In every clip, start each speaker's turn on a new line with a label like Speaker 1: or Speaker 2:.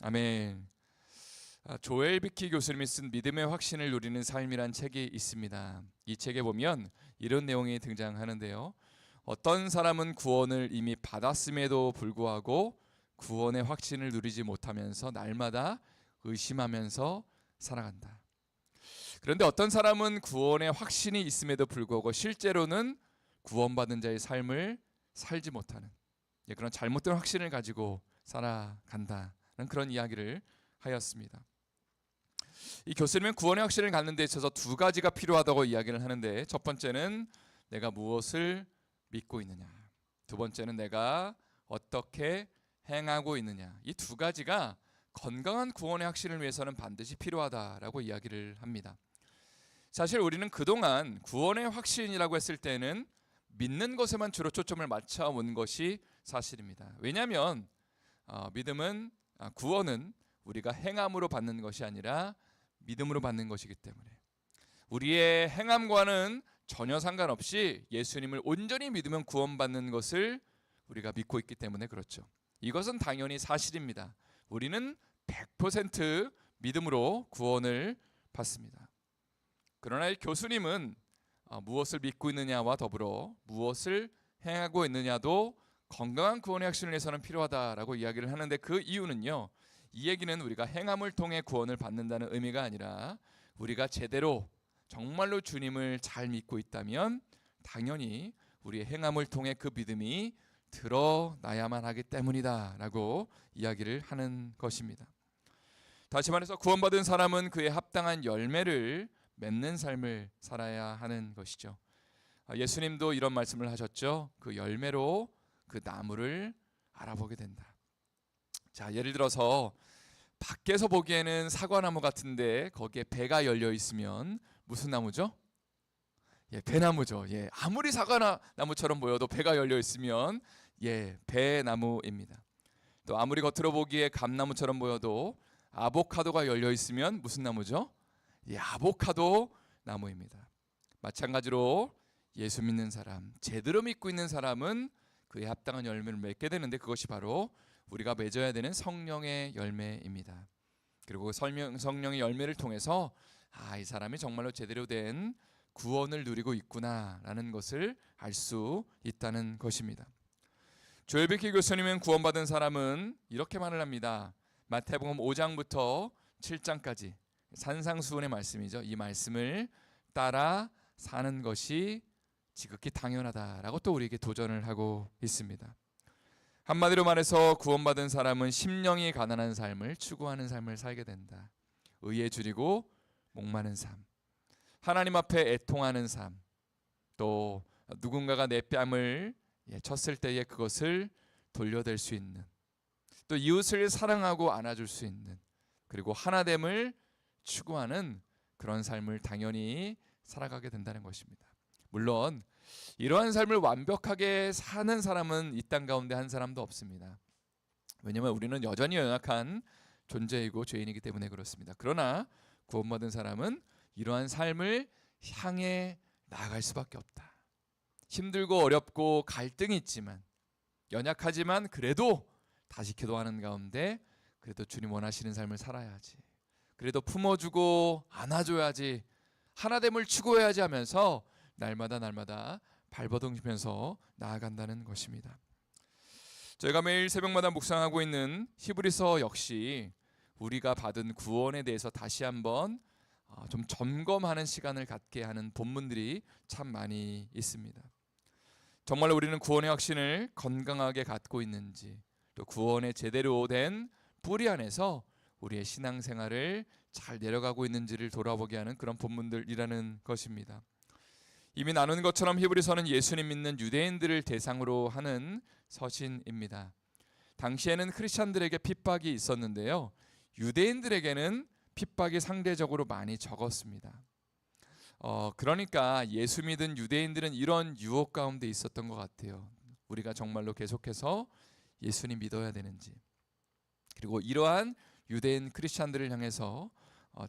Speaker 1: 아멘. 조엘 비키 교수님이 쓴 믿음의 확신을 누리는 삶이란 책이 있습니다. 이 책에 보면 이런 내용이 등장하는데요. 어떤 사람은 구원을 이미 받았음에도 불구하고 구원의 확신을 누리지 못하면서 날마다 의심하면서 살아간다. 그런데 어떤 사람은 구원의 확신이 있음에도 불구하고 실제로는 구원받은 자의 삶을 살지 못하는 그런 잘못된 확신을 가지고 살아간다는 그런 이야기를 하였습니다. 이 교수님은 구원의 확신을 갖는 데 있어서 두 가지가 필요하다고 이야기를 하는데, 첫 번째는 내가 무엇을 믿고 있느냐, 두 번째는 내가 어떻게 행하고 있느냐. 이 두 가지가 건강한 구원의 확신을 위해서는 반드시 필요하다라고 이야기를 합니다. 사실 우리는 그동안 구원의 확신이라고 했을 때는 믿는 것에만 주로 초점을 맞춰온 것이 사실입니다. 왜냐하면 구원은 우리가 행함으로 받는 것이 아니라 믿음으로 받는 것이기 때문에, 우리의 행함과는 전혀 상관없이 예수님을 온전히 믿으면 구원받는 것을 우리가 믿고 있기 때문에 그렇죠. 이것은 당연히 사실입니다. 우리는 100% 믿음으로 구원을 받습니다. 그러나 이 교수님은 무엇을 믿고 있느냐와 더불어 무엇을 행하고 있느냐도 건강한 구원의 확신을 위해서는 필요하다라고 이야기를 하는데, 그 이유는요, 이 얘기는 우리가 행함을 통해 구원을 받는다는 의미가 아니라 우리가 제대로 정말로 주님을 잘 믿고 있다면 당연히 우리의 행함을 통해 그 믿음이 드러나야만 하기 때문이다라고 이야기를 하는 것입니다. 다시 말해서 구원받은 사람은 그에 합당한 열매를 맺는 삶을 살아야 하는 것이죠. 예수님도 이런 말씀을 하셨죠. 그 열매로 그 나무를 알아보게 된다. 자, 예를 들어서 밖에서 보기에는 사과나무 같은데 거기에 배가 열려 있으면 무슨 나무죠? 배나무죠. 아무리 사과나무처럼 보여도 배가 열려 있으면 배나무입니다. 또 아무리 겉으로 보기에 감나무처럼 보여도 아보카도가 열려 있으면 무슨 나무죠? 아보카도 나무입니다. 마찬가지로 예수 믿는 사람, 제대로 믿고 있는 사람은 그에 합당한 열매를 맺게 되는데, 그것이 바로 우리가 맺어야 되는 성령의 열매입니다. 그리고 성령의 열매를 통해서 이 사람이 정말로 제대로 된 구원을 누리고 있구나라는 것을 알 수 있다는 것입니다. 조엘 비키 교수님은 구원받은 사람은 이렇게 말을 합니다. 마태복음 5장부터 7장까지 산상수훈의 말씀이죠. 이 말씀을 따라 사는 것이 지극히 당연하다라고 또 우리에게 도전을 하고 있습니다. 한마디로 말해서 구원받은 사람은 심령이 가난한 삶을 추구하는 삶을 살게 된다. 의에 줄이고 목마른 삶, 하나님 앞에 애통하는 삶, 또 누군가가 내 뺨을 쳤을 때에 그것을 돌려댈 수 있는, 또 이웃을 사랑하고 안아줄 수 있는, 그리고 하나됨을 추구하는 그런 삶을 당연히 살아가게 된다는 것입니다. 물론 이러한 삶을 완벽하게 사는 사람은 이 땅 가운데 한 사람도 없습니다. 왜냐하면 우리는 여전히 연약한 존재이고 죄인이기 때문에 그렇습니다. 그러나 구원받은 사람은 이러한 삶을 향해 나아갈 수밖에 없다. 힘들고 어렵고 갈등이 있지만, 연약하지만 그래도 다시 기도하는 가운데 그래도 주님 원하시는 삶을 살아야지, 그래도 품어주고 안아줘야지, 하나됨을 추구해야지 하면서 날마다 발버둥치면서 나아간다는 것입니다. 저희가 매일 새벽마다 묵상하고 있는 히브리서 역시 우리가 받은 구원에 대해서 다시 한번 좀 점검하는 시간을 갖게 하는 본문들이 참 많이 있습니다. 정말로 우리는 구원의 확신을 건강하게 갖고 있는지, 또 구원의 제대로 된 뿌리 안에서 우리의 신앙생활을 잘 내려가고 있는지를 돌아보게 하는 그런 본문들이라는 것입니다. 이미 나눈 것처럼 히브리서는 예수님 믿는 유대인들을 대상으로 하는 서신입니다. 당시에는 크리스찬들에게 핍박이 있었는데요, 유대인들에게는 핍박이 상대적으로 많이 적었습니다. 그러니까 예수 믿은 유대인들은 이런 유혹 가운데 있었던 것 같아요. 우리가 정말로 계속해서 예수님 믿어야 되는지. 그리고 이러한 유대인 크리스찬들을 향해서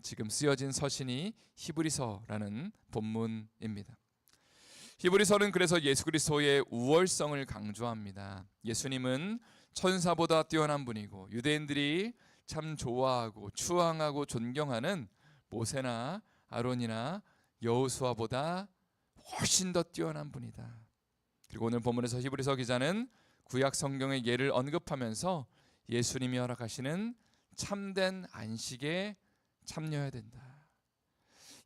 Speaker 1: 지금 쓰여진 서신이 히브리서라는 본문입니다. 히브리서는 그래서 예수 그리스도의 우월성을 강조합니다. 예수님은 천사보다 뛰어난 분이고 유대인들이 참 좋아하고 추앙하고 존경하는 모세나 아론이나 여호수아보다 훨씬 더 뛰어난 분이다. 그리고 오늘 본문에서 히브리서 기자는 구약 성경의 예를 언급하면서 예수님이 허락하시는 참된 안식에 참여해야 된다.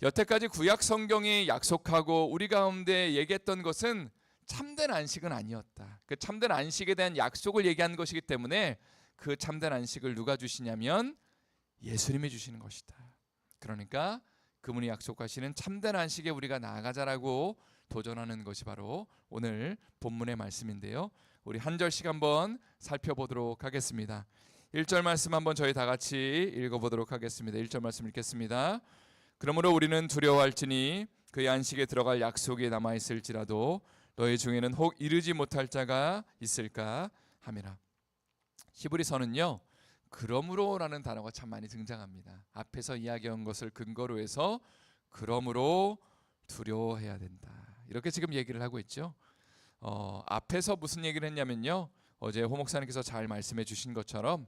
Speaker 1: 여태까지 구약 성경이 약속하고 우리 가운데 얘기했던 것은 참된 안식은 아니었다. 그 참된 안식에 대한 약속을 얘기한 것이기 때문에 그 참된 안식을 누가 주시냐면 예수님이 주시는 것이다. 그러니까 그분이 약속하시는 참된 안식에 우리가 나아가자라고 도전하는 것이 바로 오늘 본문의 말씀인데요. 우리 한 절씩 한번 살펴보도록 하겠습니다. 1절 말씀 한번 저희 다 같이 읽어보도록 하겠습니다. 1절 말씀 읽겠습니다. 그러므로 우리는 두려워할지니 그의 안식에 들어갈 약속이 남아있을지라도 너희 중에는 혹 이르지 못할 자가 있을까 함이라. 히브리서는요, 그러므로라는 단어가 참 많이 등장합니다. 앞에서 이야기한 것을 근거로 해서 그러므로 두려워해야 된다, 이렇게 지금 얘기를 하고 있죠. 앞에서 무슨 얘기를 했냐면요, 어제 호 목사님께서 잘 말씀해 주신 것처럼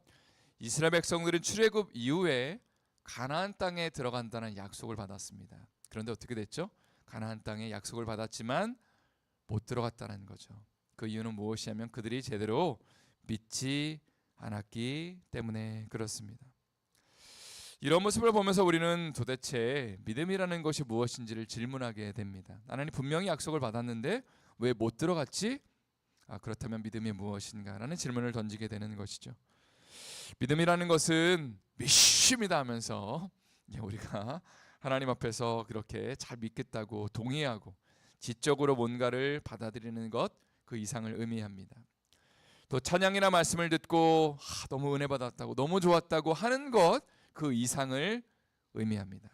Speaker 1: 이스라엘 백성들은 출애굽 이후에 가나안 땅에 들어간다는 약속을 받았습니다. 그런데 어떻게 됐죠? 가나안 땅에 약속을 받았지만 못 들어갔다는 거죠. 그 이유는 무엇이냐면 그들이 제대로 믿지 않았기 때문에 그렇습니다. 이런 모습을 보면서 우리는 도대체 믿음이라는 것이 무엇인지를 질문하게 됩니다. 하나님 분명히 약속을 받았는데 왜 못 들어갔지? 그렇다면 믿음이 무엇인가? 라는 질문을 던지게 되는 것이죠. 믿음이라는 것은 믿습니다 하면서 우리가 하나님 앞에서 그렇게 잘 믿겠다고 동의하고 지적으로 뭔가를 받아들이는 것, 그 이상을 의미합니다. 또 찬양이나 말씀을 듣고 너무 은혜 받았다고, 너무 좋았다고 하는 것, 그 이상을 의미합니다.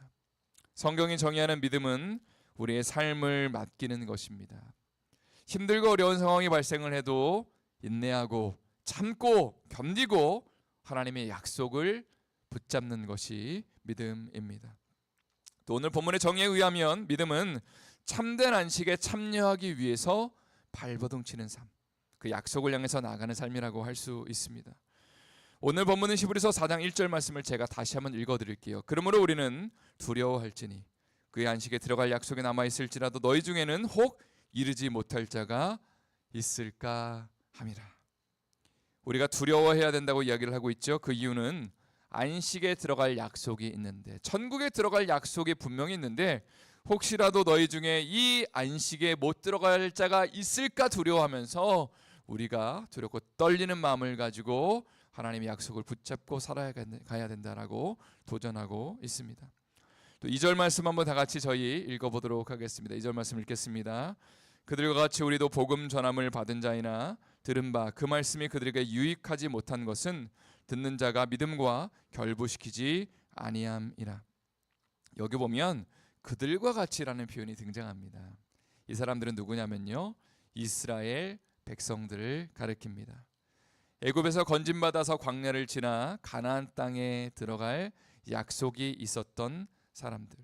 Speaker 1: 성경이 정의하는 믿음은 우리의 삶을 맡기는 것입니다. 힘들고 어려운 상황이 발생을 해도 인내하고 참고 견디고 하나님의 약속을 붙잡는 것이 믿음입니다. 또 오늘 본문의 정의에 의하면 믿음은 참된 안식에 참여하기 위해서 발버둥치는 삶, 그 약속을 향해서 나아가는 삶이라고 할 수 있습니다. 오늘 본문은 히브리서 4장 1절 말씀을 제가 다시 한번 읽어드릴게요. 그러므로 우리는 두려워할지니 그의 안식에 들어갈 약속이 남아있을지라도 너희 중에는 혹 이르지 못할 자가 있을까 함이라. 우리가 두려워해야 된다고 이야기를 하고 있죠. 그 이유는 안식에 들어갈 약속이 있는데, 천국에 들어갈 약속이 분명히 있는데 혹시라도 너희 중에 이 안식에 못 들어갈 자가 있을까 두려워하면서 우리가 두렵고 떨리는 마음을 가지고 하나님의 약속을 붙잡고 살아가야 된다라고 도전하고 있습니다. 또 2절 말씀 한번 다 같이 저희 읽어보도록 하겠습니다. 2절 말씀 읽겠습니다. 그들과 같이 우리도 복음 전함을 받은 자이나 들은 바 그 말씀이 그들에게 유익하지 못한 것은 듣는 자가 믿음과 결부시키지 아니함이라. 여기 보면 그들과 같이라는 표현이 등장합니다. 이 사람들은 누구냐면요, 이스라엘 백성들을 가리킵니다. 애굽에서 건진받아서 광야를 지나 가나안 땅에 들어갈 약속이 있었던 사람들,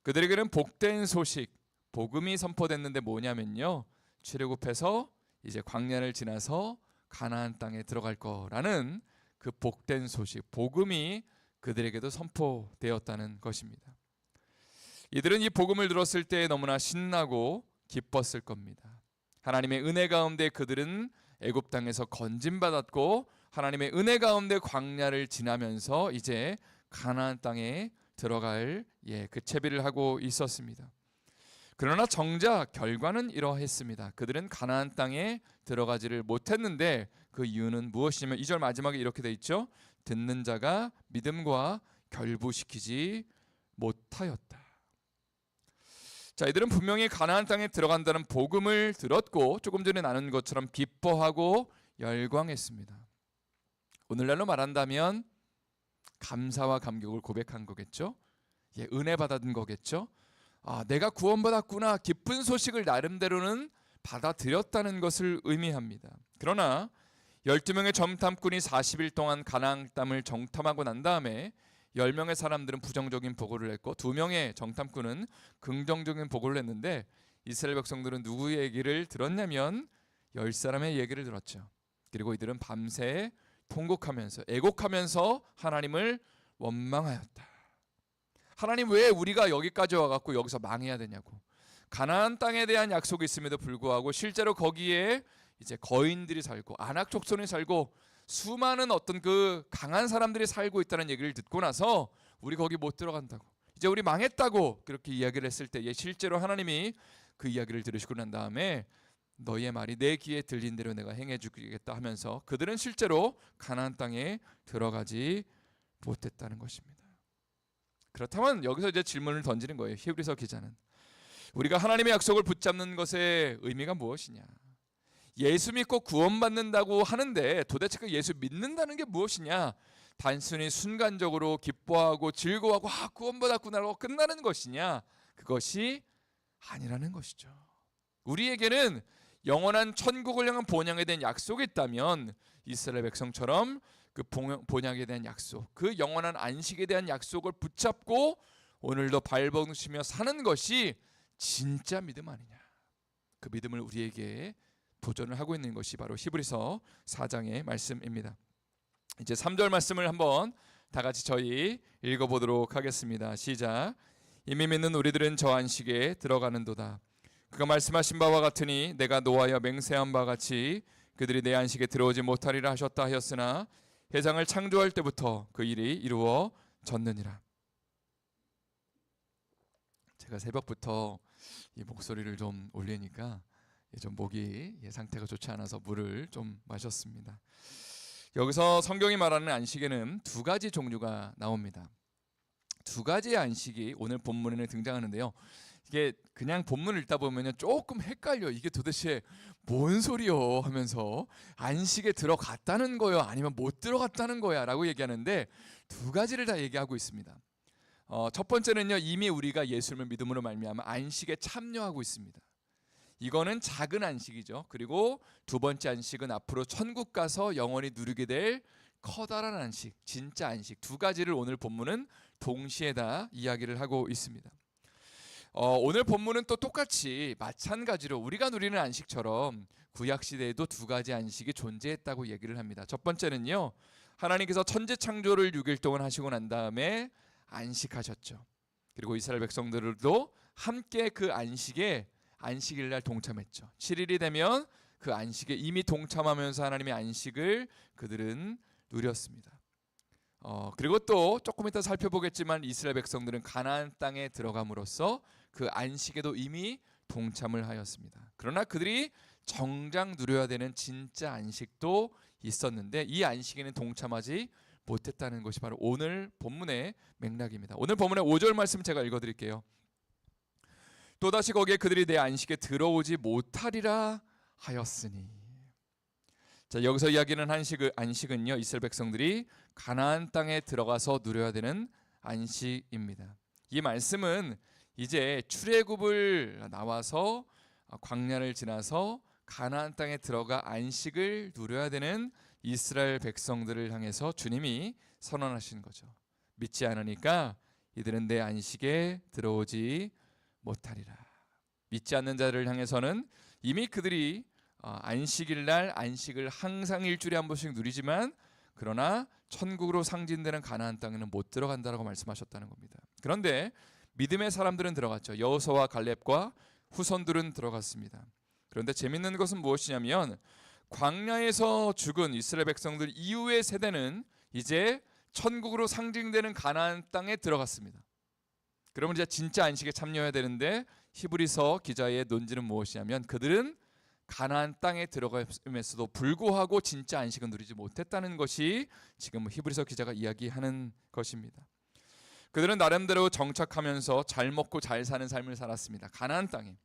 Speaker 1: 그들에게는 복된 소식, 복음이 선포됐는데 뭐냐면요, 출애굽해서 이제 광야를 지나서 가나안 땅에 들어갈 거라는 그 복된 소식, 복음이 그들에게도 선포되었다는 것입니다. 이들은 이 복음을 들었을 때 너무나 신나고 기뻤을 겁니다. 하나님의 은혜 가운데 그들은 애굽 땅에서 건진받았고 하나님의 은혜 가운데 광야를 지나면서 이제 가나안 땅에 들어갈 그 채비를 하고 있었습니다. 그러나 정작 결과는 이러했습니다. 그들은 가나안 땅에 들어가지를 못했는데 그 이유는 무엇이냐면 2절 마지막에 이렇게 돼 있죠. 듣는 자가 믿음과 결부시키지 못하였다. 자, 이들은 분명히 가나안 땅에 들어간다는 복음을 들었고 조금 전에 나눈 것처럼 기뻐하고 열광했습니다. 오늘날로 말한다면 감사와 감격을 고백한 거겠죠. 은혜 받은 거겠죠. 내가 구원받았구나, 기쁜 소식을 나름대로는 받아들였다는 것을 의미합니다. 그러나 12명의 정탐꾼이 40일 동안 가나안 땅을 정탐하고 난 다음에 10명의 사람들은 부정적인 보고를 했고 2명의 정탐꾼은 긍정적인 보고를 했는데 이스라엘 백성들은 누구의 얘기를 들었냐면 10사람의 얘기를 들었죠. 그리고 이들은 밤새 통곡하면서 애곡하면서 하나님을 원망하였다. 하나님, 왜 우리가 여기까지 와갖고 여기서 망해야 되냐고. 가나안 땅에 대한 약속이 있음에도 불구하고 실제로 거기에 이제 거인들이 살고 아낙 족속이 살고 수많은 어떤 그 강한 사람들이 살고 있다는 얘기를 듣고 나서 우리 거기 못 들어간다고, 이제 우리 망했다고 그렇게 이야기를 했을 때 실제로 하나님이 그 이야기를 들으시고 난 다음에 너희의 말이 내 귀에 들린 대로 내가 행해 주겠다 하면서 그들은 실제로 가나안 땅에 들어가지 못했다는 것입니다. 그렇다면 여기서 이제 질문을 던지는 거예요. 히브리서 기자는 우리가 하나님의 약속을 붙잡는 것의 의미가 무엇이냐? 예수 믿고 구원받는다고 하는데 도대체 그 예수 믿는다는 게 무엇이냐? 단순히 순간적으로 기뻐하고 즐거워하고 구원받았구나라고 끝나는 것이냐? 그것이 아니라는 것이죠. 우리에게는 영원한 천국을 향한 본향에 대한 약속이 있다면 이스라엘 백성처럼 그 본향에 대한 약속, 그 영원한 안식에 대한 약속을 붙잡고 오늘도 발버둥치며 사는 것이 진짜 믿음 아니냐? 그 믿음을 우리에게 도전을 하고 있는 것이 바로 히브리서 4장의 말씀입니다. 이제 3절 말씀을 한번 다 같이 저희 읽어보도록 하겠습니다. 시작. 이미 믿는 우리들은 저 안식에 들어가는도다. 그가 말씀하신 바와 같으니 내가 노하여 맹세한 바와 같이 그들이 내 안식에 들어오지 못하리라 하셨다 하였으나 세상을 창조할 때부터 그 일이 이루어졌느니라. 제가 새벽부터 이 목소리를 좀 올리니까 좀 목이 상태가 좋지 않아서 물을 좀 마셨습니다. 여기서 성경이 말하는 안식에는 두 가지 종류가 나옵니다. 두 가지의 안식이 오늘 본문에 등장하는데요. 이게 그냥 본문을 읽다 보면 조금 헷갈려. 이게 도대체 뭔 소리요 하면서 안식에 들어갔다는 거요 아니면 못 들어갔다는 거야 라고 얘기하는데 두 가지를 다 얘기하고 있습니다. 첫 번째는요, 이미 우리가 예수님을 믿음으로 말미암아 안식에 참여하고 있습니다. 이거는 작은 안식이죠. 그리고 두 번째 안식은 앞으로 천국 가서 영원히 누리게 될 커다란 안식, 진짜 안식, 두 가지를 오늘 본문은 동시에 다 이야기를 하고 있습니다. 오늘 본문은 또 똑같이 마찬가지로 우리가 누리는 안식처럼 구약시대에도 두 가지 안식이 존재했다고 얘기를 합니다. 첫 번째는요, 하나님께서 천지 창조를 6일 동안 하시고 난 다음에 안식하셨죠. 그리고 이스라엘 백성들도 함께 그 안식일 날 동참했죠. 7일이 되면 그 안식에 이미 동참하면서 하나님의 안식을 그들은 누렸습니다. 그리고 또 조금 이따 살펴보겠지만 이스라엘 백성들은 가나안 땅에 들어감으로써 그 안식에도 이미 동참을 하였습니다. 그러나 그들이 정작 누려야 되는 진짜 안식도 있었는데 이 안식에는 동참하지 못했다는 것이 바로 오늘 본문의 맥락입니다. 오늘 본문의 5절 말씀 제가 읽어드릴게요. 또다시 거기에 그들이 내 안식에 들어오지 못하리라 하였으니. 자, 여기서 이야기는 안식은요, 이스라엘 백성들이 가나안 땅에 들어가서 누려야 되는 안식입니다. 이 말씀은 이제 출애굽을 나와서 광야를 지나서 가나안 땅에 들어가 안식을 누려야 되는 이스라엘 백성들을 향해서 주님이 선언하신 거죠. 믿지 않으니까 이들은 내 안식에 들어오지 못하리라. 믿지 않는 자를 향해서는 이미 그들이 안식일 날 안식을 항상 일주일에 한 번씩 누리지만 그러나 천국으로 상징되는 가나안 땅에는 못 들어간다라고 말씀하셨다는 겁니다. 그런데 믿음의 사람들은 들어갔죠. 여호수아와 갈렙과 후손들은 들어갔습니다. 그런데 재밌는 것은 무엇이냐면 광야에서 죽은 이스라엘 백성들 이후의 세대는 이제 천국으로 상징되는 가나안 땅에 들어갔습니다. 그러면 이제 진짜 안식에 참여해야 되는데 히브리서 기자의 논지는 무엇이냐면 그들은 가나안 땅에 들어갔음에도 불구하고 진짜 안식은 누리지 못했다는 것이 지금 히브리서 기자가 이야기하는 것입니다. 그들은 나름대로 정착하면서 잘 먹고 잘 사는 삶을 살았습니다. 가나안 땅에.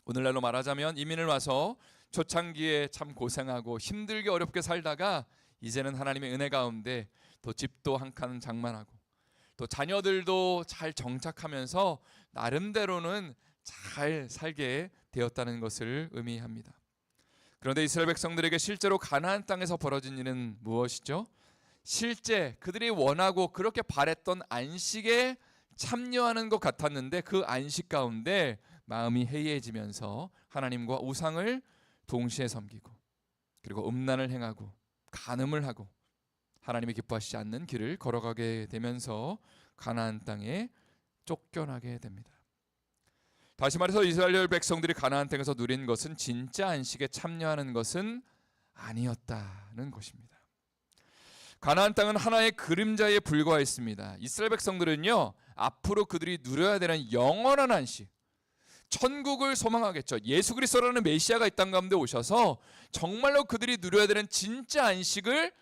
Speaker 1: 오늘날로 말하자면 이민을 와서 초창기에 참 고생하고 힘들게 어렵게 살다가 이제는 하나님의 은혜 가운데 또 집도 한 칸 장만하고 또 자녀들도 잘 정착하면서 나름대로는 잘 살게 되었다는 것을 의미합니다. 그런데 이스라엘 백성들에게 실제로 가나안 땅에서 벌어진 일은 무엇이죠? 실제 그들이 원하고 그렇게 바랬던 안식에 참여하는 것 같았는데 그 안식 가운데 마음이 해이해지면서 하나님과 우상을 동시에 섬기고 그리고 음란을 행하고 간음을 하고 하나님이 기뻐하시지 않는 길을 걸어가게 되면서 가나안 땅에 쫓겨나게 됩니다. 다시 말해서 이스라엘 백성들이 가나안 땅에서 누린 것은 진짜 안식에 참여하는 것은 아니었다는 것입니다. 가나안 땅은 하나의 그림자에 불과했습니다. 이스라엘 백성들은요, 앞으로 그들이 누려야 되는 영원한 안식, 천국을 소망하겠죠. 예수 그리스도라는 메시아가 이 땅 가운데 오셔서 정말로 그들이 누려야 되는 진짜 안식을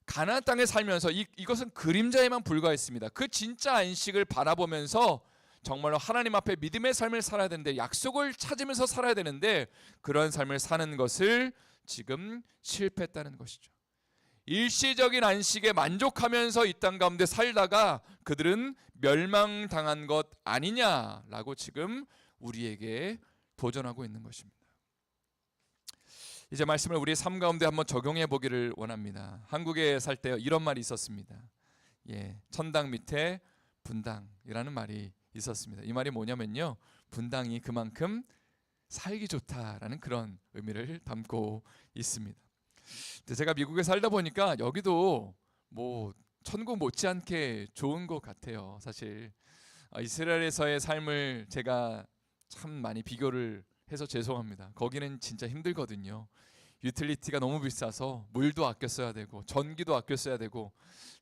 Speaker 1: 가나안 땅에 살면서 이것은 그림자에만 불과했습니다. 그 진짜 안식을 바라보면서 정말로 하나님 앞에 믿음의 삶을 살아야 되는데, 약속을 찾으면서 살아야 되는데, 그런 삶을 사는 것을 지금 실패했다는 것이죠. 일시적인 안식에 만족하면서 이 땅 가운데 살다가 그들은 멸망당한 것 아니냐라고 지금 우리에게 도전하고 있는 것입니다. 이제 말씀을 우리의 삶 가운데 한번 적용해 보기를 원합니다. 한국에 살 때 이런 말이 있었습니다. 천당 밑에 분당이라는 말이 있었습니다. 이 말이 뭐냐면요, 분당이 그만큼 살기 좋다라는 그런 의미를 담고 있습니다. 제가 미국에 살다 보니까 여기도 뭐 천국 못지않게 좋은 것 같아요. 사실 이스라엘에서의 삶을 제가 참 많이 비교를 해서 죄송합니다. 거기는 진짜 힘들거든요. 유틸리티가 너무 비싸서 물도 아껴 써야 되고 전기도 아껴 써야 되고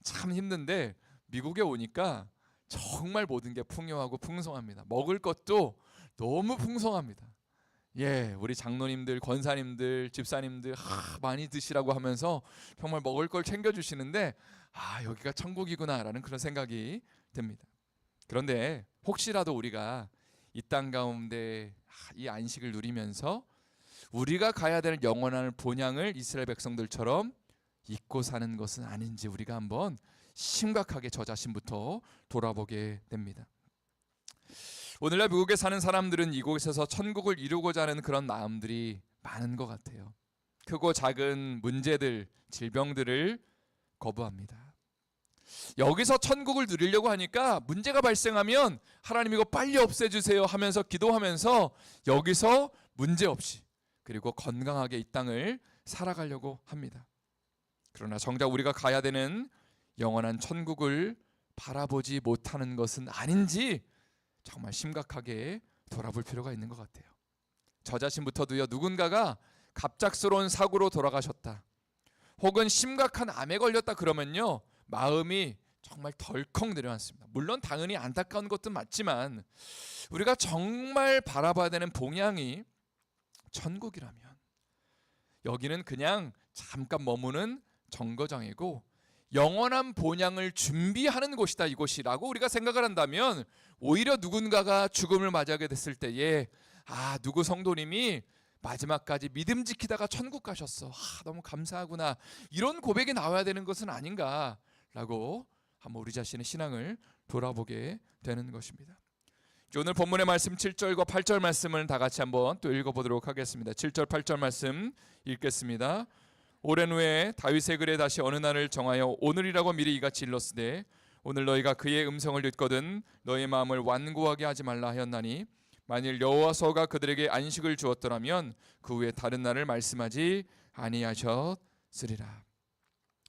Speaker 1: 참 힘든데, 미국에 오니까 정말 모든 게 풍요하고 풍성합니다. 먹을 것도 너무 풍성합니다. 우리 장로님들, 권사님들, 집사님들 많이 드시라고 하면서 정말 먹을 걸 챙겨주시는데, 여기가 천국이구나라는 그런 생각이 듭니다. 그런데 혹시라도 우리가 이 땅 가운데 이 안식을 누리면서 우리가 가야 되는 영원한 본향을 이스라엘 백성들처럼 잊고 사는 것은 아닌지 우리가 한번 심각하게 저 자신부터 돌아보게 됩니다. 오늘날 미국에 사는 사람들은 이곳에서 천국을 이루고자 하는 그런 마음들이 많은 것 같아요. 크고 작은 문제들, 질병들을 거부합니다. 여기서 천국을 누리려고 하니까 문제가 발생하면 하나님 이거 빨리 없애주세요 하면서 기도하면서 여기서 문제없이 그리고 건강하게 이 땅을 살아가려고 합니다. 그러나 정작 우리가 가야 되는 영원한 천국을 바라보지 못하는 것은 아닌지 정말 심각하게 돌아볼 필요가 있는 것 같아요. 저 자신부터도요, 누군가가 갑작스러운 사고로 돌아가셨다, 혹은 심각한 암에 걸렸다 그러면요, 마음이 정말 덜컥 내려앉습니다. 물론 당연히 안타까운 것도 맞지만 우리가 정말 바라봐야 되는 봉양이 천국이라면 여기는 그냥 잠깐 머무는 정거장이고 영원한 본향을 준비하는 곳이다, 이곳이라고 우리가 생각을 한다면, 오히려 누군가가 죽음을 맞이하게 됐을 때에 누구 성도님이 마지막까지 믿음 지키다가 천국 가셨어, 너무 감사하구나, 이런 고백이 나와야 되는 것은 아닌가라고 한번 우리 자신의 신앙을 돌아보게 되는 것입니다. 오늘 본문의 말씀 7절과 8절 말씀을 다 같이 한번 또 읽어보도록 하겠습니다. 7절 8절 말씀 읽겠습니다. 오랜 후에 다윗의 글에 다시 어느 날을 정하여 오늘이라고 미리 이같이 일렀으되, 오늘 너희가 그의 음성을 듣거든 너희 마음을 완고하게 하지 말라 하였나니, 만일 여호와서가 그들에게 안식을 주었더라면 그 후에 다른 날을 말씀하지 아니하셨으리라.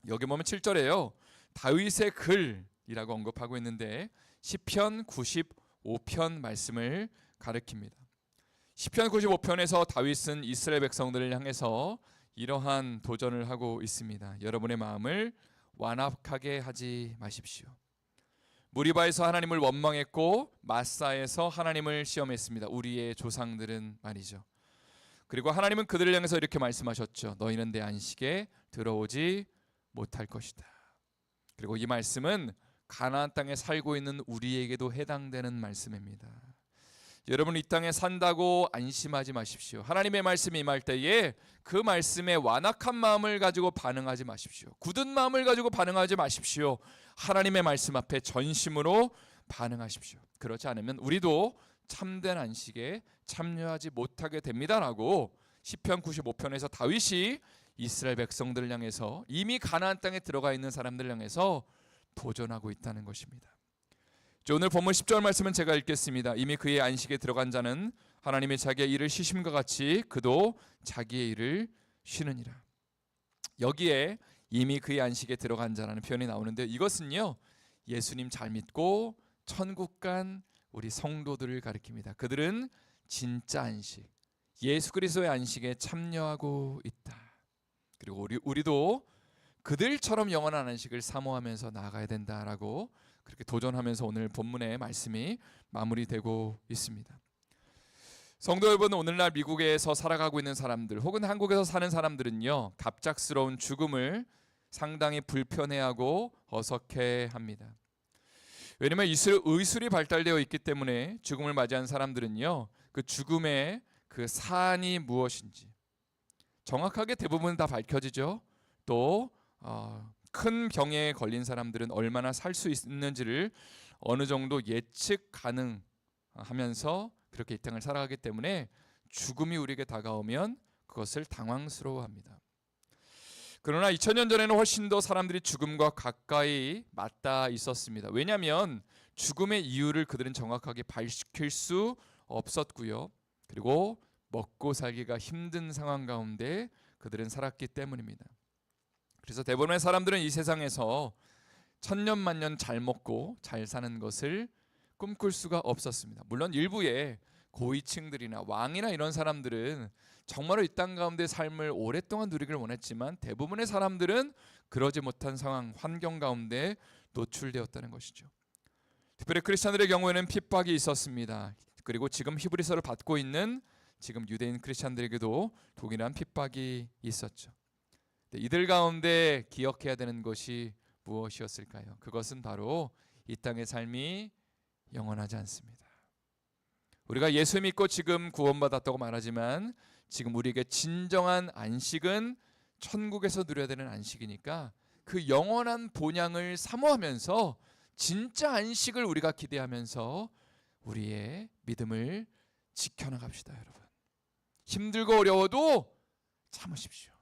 Speaker 1: 여기 보면 7절에요, 다윗의 글이라고 언급하고 있는데 시편 95편 말씀을 가리킵니다. 시편 95편에서 다윗은 이스라엘 백성들을 향해서 이러한 도전을 하고 있습니다. 여러분의 마음을 완악하게 하지 마십시오. 무리바에서 하나님을 원망했고 마사에서 하나님을 시험했습니다. 우리의 조상들은 말이죠. 그리고 하나님은 그들을 향해서 이렇게 말씀하셨죠. 너희는 내 안식에 들어오지 못할 것이다. 그리고 이 말씀은 가나안 땅에 살고 있는 우리에게도 해당되는 말씀입니다. 여러분, 이 땅에 산다고 안심하지 마십시오. 하나님의 말씀이 임할 때에 그 말씀에 완악한 마음을 가지고 반응하지 마십시오. 굳은 마음을 가지고 반응하지 마십시오. 하나님의 말씀 앞에 전심으로 반응하십시오. 그렇지 않으면 우리도 참된 안식에 참여하지 못하게 됩니다라고 시편 95편에서 다윗이 이스라엘 백성들을 향해서, 이미 가나안 땅에 들어가 있는 사람들을 향해서 도전하고 있다는 것입니다. 오늘 본문 10절 말씀은 제가 읽겠습니다. 이미 그의 안식에 들어간 자는 하나님의 자기의 일을 쉬심과 같이 그도 자기의 일을 쉬느니라. 여기에 이미 그의 안식에 들어간 자라는 표현이 나오는데, 이것은요 예수님 잘 믿고 천국 간 우리 성도들을 가리킵니다. 그들은 진짜 안식, 예수 그리스도의 안식에 참여하고 있다. 그리고 우리도 그들처럼 영원한 안식을 사모하면서 나아가야 된다라고 그렇게 도전하면서 오늘 본문의 말씀이 마무리되고 있습니다. 성도 여러분, 오늘날 미국에서 살아가고 있는 사람들 혹은 한국에서 사는 사람들은요 갑작스러운 죽음을 상당히 불편해하고 어색해합니다. 왜냐하면 의술이 발달되어 있기 때문에 죽음을 맞이한 사람들은요 그 죽음의 그 사안이 무엇인지 정확하게 대부분 다 밝혀지죠. 또 큰 병에 걸린 사람들은 얼마나 살 수 있는지를 어느 정도 예측 가능하면서 그렇게 이 땅을 살아가기 때문에 죽음이 우리에게 다가오면 그것을 당황스러워합니다. 그러나 2000년 전에는 훨씬 더 사람들이 죽음과 가까이 맞닿아 있었습니다. 왜냐하면 죽음의 이유를 그들은 정확하게 밝힐 수 없었고요. 그리고 먹고 살기가 힘든 상황 가운데 그들은 살았기 때문입니다. 그래서 대부분의 사람들은 이 세상에서 천년만년 잘 먹고 잘 사는 것을 꿈꿀 수가 없었습니다. 물론 일부의 고위층들이나 왕이나 이런 사람들은 정말로 이 땅 가운데 삶을 오랫동안 누리기를 원했지만 대부분의 사람들은 그러지 못한 상황, 환경 가운데 노출되었다는 것이죠. 특별히 크리스찬들의 경우에는 핍박이 있었습니다. 그리고 지금 히브리서를 받고 있는 지금 유대인 크리스찬들에게도 동일한 핍박이 있었죠. 이들 가운데 기억해야 되는 것이 무엇이었을까요? 그것은 바로 이 땅의 삶이 영원하지 않습니다. 우리가 예수 믿고 지금 구원받았다고 말하지만 지금 우리에게 진정한 안식은 천국에서 누려야 되는 안식이니까 그 영원한 본향을 사모하면서 진짜 안식을 우리가 기대하면서 우리의 믿음을 지켜나갑시다. 여러분, 힘들고 어려워도 참으십시오.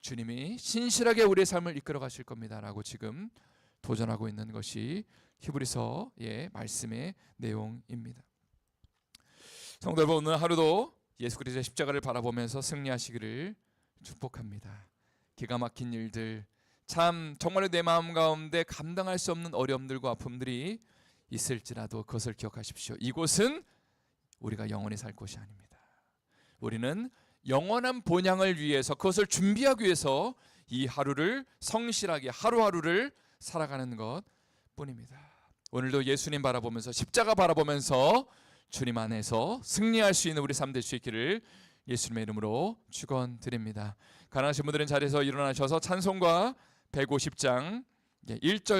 Speaker 1: 주님이 신실하게 우리의 삶을 이끌어 가실 겁니다 라고 지금 도전하고 있는 것이 히브리서의 말씀의 내용입니다. 성도 여러분, 오늘 하루도 예수 그리스도의 십자가를 바라보면서 승리하시기를 축복합니다. 기가 막힌 일들, 참 정말로 내 마음 가운데 감당할 수 없는 어려움들과 아픔들이 있을지라도 그것을 기억하십시오. 이곳은 우리가 영원히 살 곳이 아닙니다. 우리는 영원한 본향을 위해서, 그것을 준비하기 위해서 이 하루를 성실하게 하루하루를 살아가는 것 뿐입니다. 오늘도 예수님 바라보면서, 십자가 바라보면서 주님 안에서 승리할 수 있는 우리 삶 될 수 있기를 예수님의 이름으로 축원드립니다. 가능하신 분들은 자리에서 일어나셔서 찬송가 150장 1절